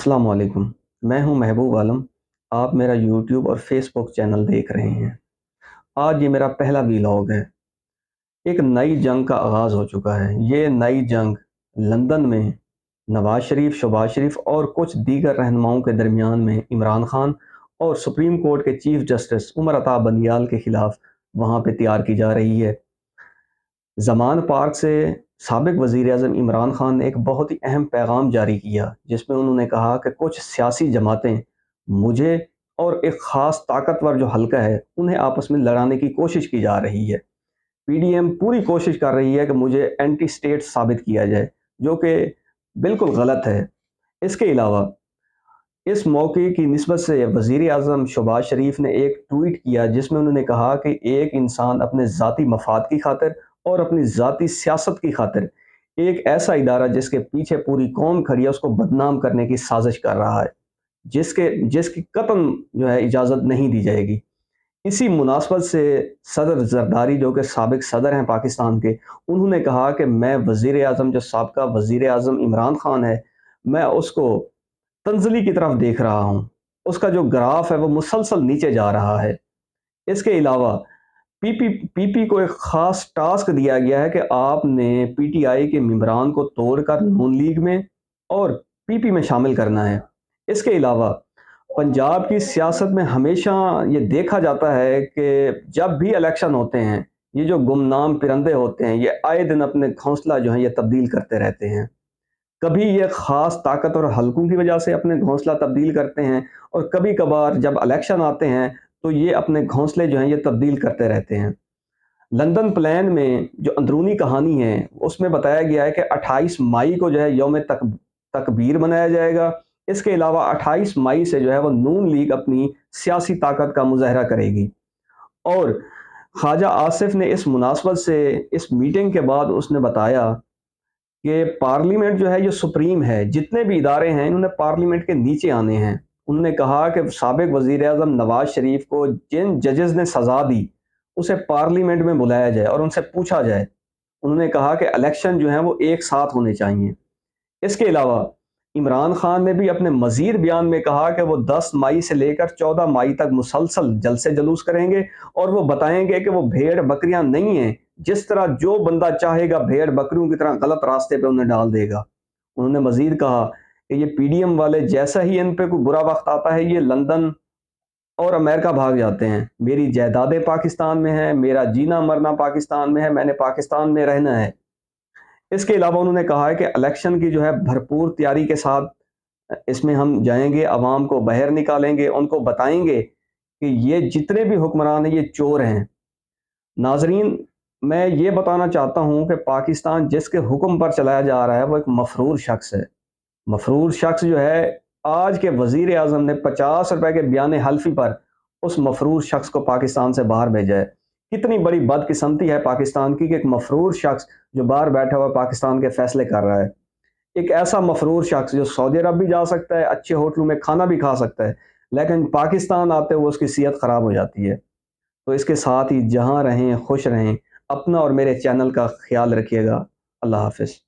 अस्सलाम वालेकुम। मैं हूं महबूब आलम। आप मेरा यूट्यूब और फेसबुक चैनल देख रहे हैं। आज ये मेरा पहला व्लॉग है। एक नई जंग का आगाज़ हो चुका है। ये नई जंग लंदन में नवाज शरीफ, शहबाज शरीफ और कुछ दीगर रहनुमाओं के दरमियान में इमरान खान और सुप्रीम कोर्ट के चीफ जस्टिस उमर अता बंदियाल के ख़िलाफ़ वहाँ पे तैयार की जा रही है। ज़मान पार्क से साबिक़ वज़ीर-ए-आज़म इमरान खान ने एक बहुत ही अहम पैगाम जारी किया, जिसमें उन्होंने कहा कि कुछ सियासी जमातें मुझे और एक ख़ास ताकतवर जो हल्का है, उन्हें आपस में लड़ाने की कोशिश की जा रही है। पीडीएम पूरी कोशिश कर रही है कि मुझे एंटी स्टेट साबित किया जाए, जो कि बिल्कुल गलत है। इसके अलावा इस मौके की निस्बत से वज़ीर-ए-आज़म शहबाज शरीफ ने एक ट्वीट किया, जिसमें उन्होंने कहा कि एक इंसान अपने ज़ाती मफ़ाद की खातिर और अपनी ज़ाती सियासत की खातिर एक ऐसा इदारा जिसके पीछे पूरी कौम खड़ी है, उसको बदनाम करने की साज़िश कर रहा है, जिसकी कतई जो है इजाज़त नहीं दी जाएगी। इसी मुनासबत से सदर ज़रदारी, जो कि साबिक़ सदर हैं पाकिस्तान के, उन्होंने कहा कि मैं वज़ीर-ए-आज़म जो साबका वज़ीर-ए-आज़म इमरान खान है, मैं उसको तंज़ली की तरफ देख रहा हूँ। उसका जो ग्राफ है वो मुसलसल नीचे जा रहा है। इसके अलावा पीपी को एक ख़ास टास्क दिया गया है कि आपने पीटीआई के मेंबरान को तोड़कर नून लीग में और पीपी में शामिल करना है। इसके अलावा पंजाब की सियासत में हमेशा ये देखा जाता है कि जब भी इलेक्शन होते हैं, ये जो गुमनाम परिंदे होते हैं, ये आए दिन अपने घोंसला जो है ये तब्दील करते रहते हैं। कभी ये ख़ास ताकत और हलकों की वजह से अपने घोंसला तब्दील करते हैं, और कभी-कभार जब इलेक्शन आते हैं, तो ये अपने घोंसले जो हैं ये तब्दील करते रहते हैं। लंदन प्लान में जो अंदरूनी कहानी है, उसमें बताया गया है कि 28 मई को जो है यौम तकबीर मनाया जाएगा। इसके अलावा 28 मई से जो है वो नून लीग अपनी सियासी ताकत का मुज़ाहरा करेगी। और ख्वाजा आसिफ ने इस मुनासबत से इस मीटिंग के बाद उसने बताया कि पार्लियामेंट जो है ये सुप्रीम है, जितने भी इदारे हैं इन्होंने पार्लियामेंट के नीचे आने हैं। उन्होंने कहा कि साबिक़ वज़ीर-ए-आज़म नवाज शरीफ को जिन जजेस ने सज़ा दी, उसे पार्लियामेंट में बुलाया जाए और उनसे पूछा जाए। उन्होंने कहा कि इलेक्शन जो हैं वो एक साथ होने चाहिए। इसके अलावा इमरान खान ने भी अपने मज़ीद बयान में कहा कि वो 10 मई से लेकर 14 मई तक मुसलसल जलसे जुलूस करेंगे, और वो बताएंगे कि वो भेड़ बकरियां नहीं हैं, जिस तरह जो बंदा चाहेगा भेड़ बकरियों की तरह गलत रास्ते पे उन्हें डाल देगा। उन्होंने मज़ीद कहा कि ये पीडीएम वाले जैसा ही इन पे कोई बुरा वक्त आता है, ये लंदन और अमेरिका भाग जाते हैं। मेरी जायदादें पाकिस्तान में हैं, मेरा जीना मरना पाकिस्तान में है, मैंने पाकिस्तान में रहना है। इसके अलावा उन्होंने कहा है कि इलेक्शन की जो है भरपूर तैयारी के साथ इसमें हम जाएंगे, आवाम को बाहर निकालेंगे, उनको बताएंगे कि ये जितने भी हुक्मरान हैं ये चोर हैं। नाजरीन, मैं ये बताना चाहता हूँ कि पाकिस्तान जिसके हुक्म पर चलाया जा रहा है वो एक मफरूर शख्स है। मफरूर शख्स जो है, आज के वज़ीर आज़म ने 50 रुपए के बयान हल्फी पर उस मफरूर शख्स को पाकिस्तान से बाहर भेजा है। कितनी बड़ी बदकिस्मती है पाकिस्तान की कि एक मफरूर शख्स जो बाहर बैठा हुआ पाकिस्तान के फैसले कर रहा है। एक ऐसा मफरूर शख्स जो सऊदी अरब भी जा सकता है, अच्छे होटलों में खाना भी खा सकता है, लेकिन पाकिस्तान आते हुए उसकी सेहत ख़राब हो जाती है। तो इसके साथ ही जहाँ रहें खुश रहें, अपना और मेरे चैनल का ख्याल रखिएगा। अल्लाह हाफ़िज़।